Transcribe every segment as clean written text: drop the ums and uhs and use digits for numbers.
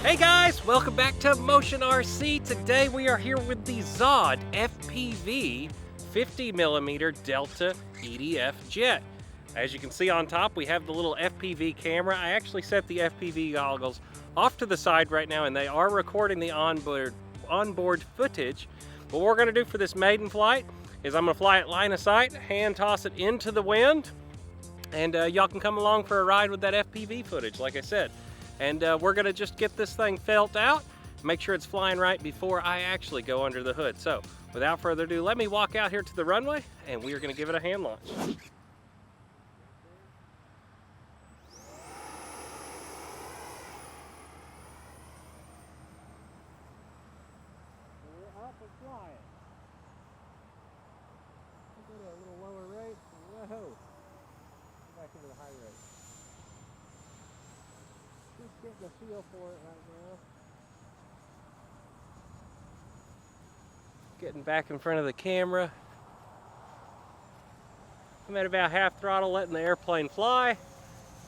Hey guys, welcome back to Motion RC. Today we are here with the ZOHD FPV 50mm Delta EDF jet. As you can see on top, we have the little FPV camera. I actually set the FPV goggles off to the side right now, and they are recording the onboard footage. What we're going to do for this maiden flight is I'm going to fly it line of sight, hand toss it into the wind, and y'all can come along for a ride with that FPV footage, like I said. And we're gonna just get this thing felt out, make sure it's flying right before I actually go under the hood. So without further ado, let me walk out here to the runway and we are gonna give it a hand launch. We're up and flying. Go to a little lower rate. Whoa. Back into the high rate. Just getting a feel for it right now. Getting back in front of the camera. I'm at about half throttle, letting the airplane fly,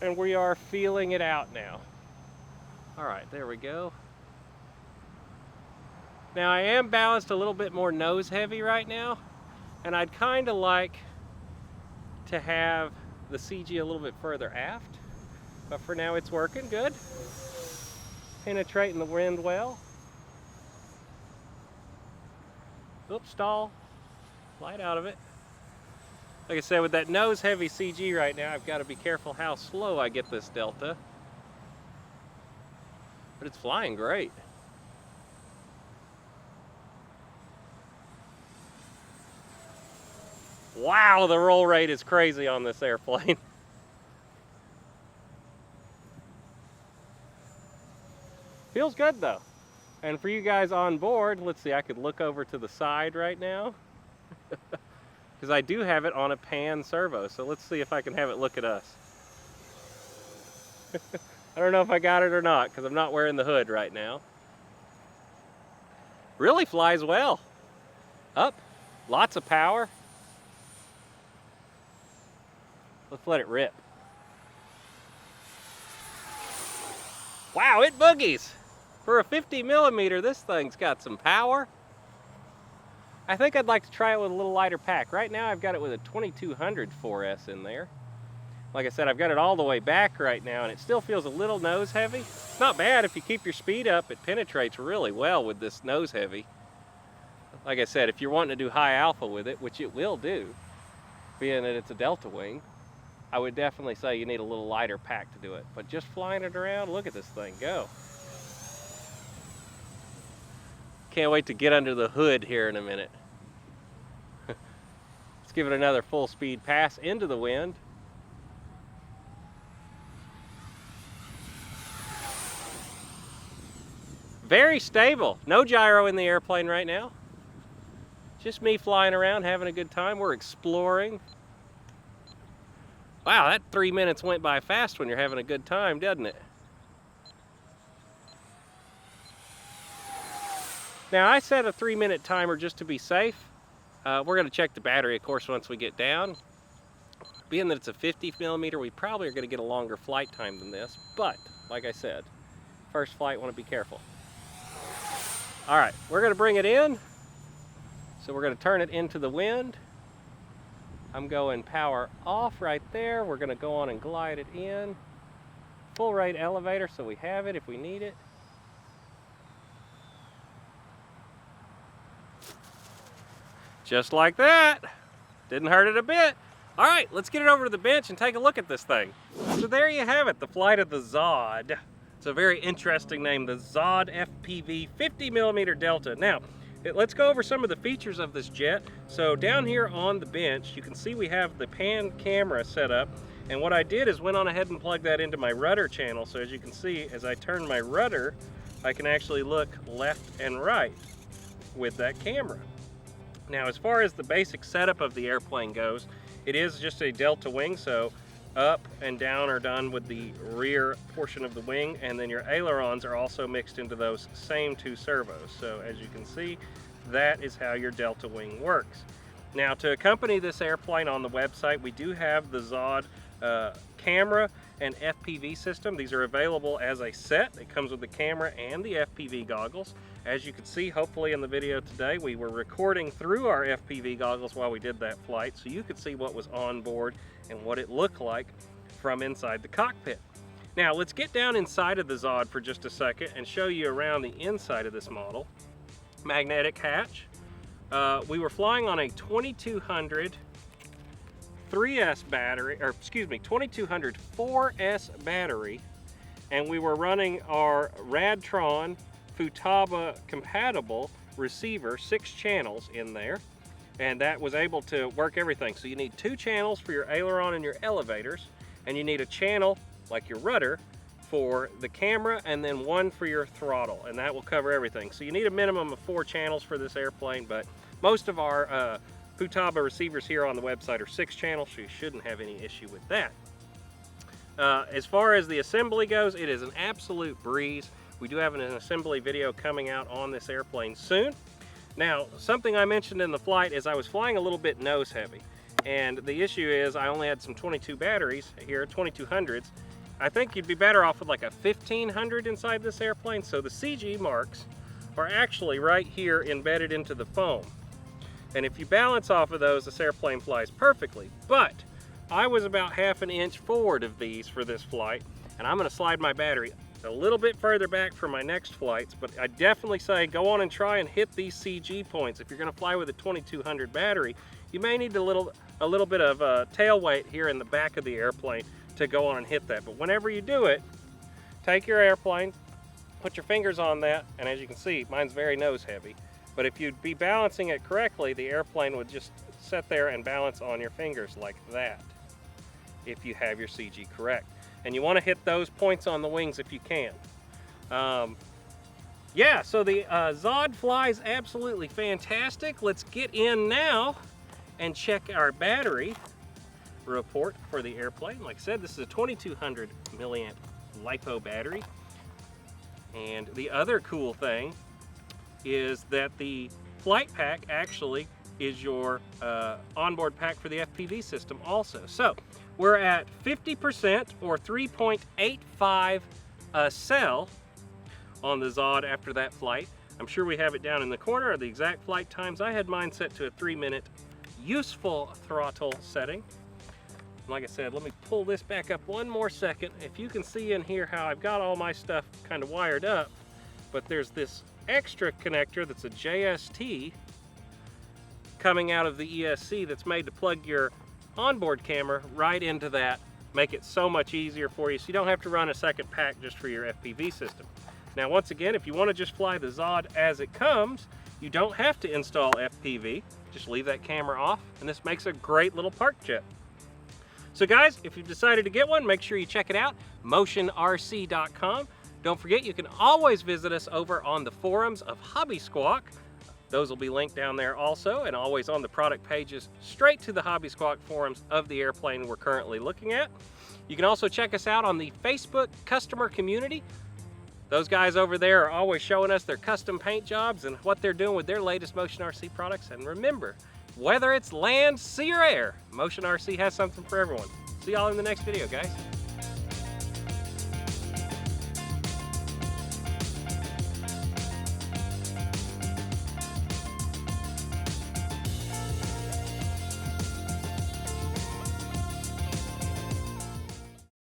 and we are feeling it out now. All right, there we go. Now I am balanced a little bit more nose heavy right now, and I'd kind of like to have the CG a little bit further aft. But for now it's working good. Penetrating the wind well. Oops, stall. Light out of it. Like I said, with that nose heavy CG right now, I've got to be careful how slow I get this Delta. But it's flying great. Wow, the roll rate is crazy on this airplane. Feels good though. And for you guys on board, let's see, I could look over to the side right now. Because I do have it on a pan servo, so let's see if I can have it look at us. I don't know if I got it or not, because I'm not wearing the hood right now. Really flies well. Up, lots of power. Let's let it rip. Wow, it boogies. For a 50mm, this thing's got some power. I think I'd like to try it with a little lighter pack. Right now I've got it with a 2200 4S in there. Like I said, I've got it all the way back right now and it still feels a little nose heavy. It's not bad if you keep your speed up. It penetrates really well with this nose heavy. Like I said, if you're wanting to do high alpha with it, which it will do, being that it's a Delta wing, I would definitely say you need a little lighter pack to do it. But just flying it around, look at this thing go. Can't wait to get under the hood here in a minute. Let's give it another full speed pass into the wind. Very stable. No gyro in the airplane right now. Just me flying around, having a good time. We're exploring. Wow, that 3 minutes went by fast when you're having a good time, doesn't it? Now I set a 3-minute timer just to be safe. We're going to check the battery, of course, once we get down. Being that it's a 50mm, we probably are going to get a longer flight time than this. But, like I said, first flight, want to be careful. All right, we're going to bring it in. So we're going to turn it into the wind. I'm going power off right there. We're going to go on and glide it in. Full rate elevator, so we have it if we need it. Just like that. Didn't hurt it a bit. All right, let's get it over to the bench and take a look at this thing. So there you have it, the flight of the ZOHD. It's a very interesting name, the ZOHD FPV 50mm Delta. Now, let's go over some of the features of this jet. So down here on the bench, you can see we have the pan camera set up. And what I did is went on ahead and plugged that into my rudder channel. So as you can see, as I turn my rudder, I can actually look left and right with that camera. Now, as far as the basic setup of the airplane goes, it is just a Delta wing, so up and down are done with the rear portion of the wing, and then your ailerons are also mixed into those same two servos. So as you can see, that is how your Delta wing works. Now, to accompany this airplane on the website, we do have the ZOHD camera and FPV system. These are available as a set. It comes with the camera and the FPV goggles. As you can see, hopefully in the video today, we were recording through our FPV goggles while we did that flight, so you could see what was on board and what it looked like from inside the cockpit. Now let's get down inside of the ZOHD for just a second and show you around the inside of this model. Magnetic hatch. We were flying on a 2200 3S battery, or excuse me, 2200 4S battery, and we were running our Radtron Futaba compatible receiver, 6 channels in there, and that was able to work everything. So you need 2 channels for your aileron and your elevators, and you need a channel like your rudder for the camera, and then 1 for your throttle, and that will cover everything. So you need a minimum of 4 channels for this airplane, but most of our Futaba receivers here on the website are 6 channels, so you shouldn't have any issue with that. As far as the assembly goes, it is an absolute breeze. We do have an assembly video coming out on this airplane soon. Now, something I mentioned in the flight is I was flying a little bit nose heavy, and the issue is I only had some 22 batteries here, 2200s. I think you'd be better off with like a 1500 inside this airplane. So the CG marks are actually right here embedded into the foam. And if you balance off of those, this airplane flies perfectly. But I was about ½ an inch forward of these for this flight, and I'm gonna slide my battery a little bit further back for my next flights, but I definitely say go on and try and hit these CG points. If you're gonna fly with a 2200 battery, you may need a little bit of tail weight here in the back of the airplane to go on and hit that. But whenever you do it, take your airplane, put your fingers on that, and as you can see, mine's very nose heavy. But if you'd be balancing it correctly, the airplane would just sit there and balance on your fingers like that, if you have your CG correct. And you want to hit those points on the wings if you can. Yeah, so the ZOHD flies absolutely fantastic. Let's get in now and check our battery report for the airplane. Like I said, this is a 2200 milliamp LiPo battery. And the other cool thing is that the flight pack actually is your onboard pack for the FPV system also. So we're at 50% or 3.85 cell on the ZOHD after that flight. I'm sure we have it down in the corner, the exact flight times. I had mine set to a 3-minute useful throttle setting. Like I said, let me pull this back up one more second. If you can see in here how I've got all my stuff kind of wired up, but there's this extra connector that's a JST coming out of the ESC that's made to plug your onboard camera right into that. Make it so much easier for you, so you don't have to run a second pack just for your FPV system. Now, once again, if you want to just fly the ZOHD as it comes, you don't have to install FPV. Just leave that camera off, and this makes a great little park jet. So guys, if you've decided to get one, make sure you check it out, motionrc.com. Don't forget, you can always visit us over on the forums of Hobby Squawk. Those will be linked down there also, and always on the product pages straight to the Hobby Squawk forums of the airplane we're currently looking at. You can also check us out on the Facebook customer community. Those guys over there are always showing us their custom paint jobs and what they're doing with their latest Motion RC products. And remember, whether it's land, sea, or air, Motion RC has something for everyone. See y'all in the next video, guys.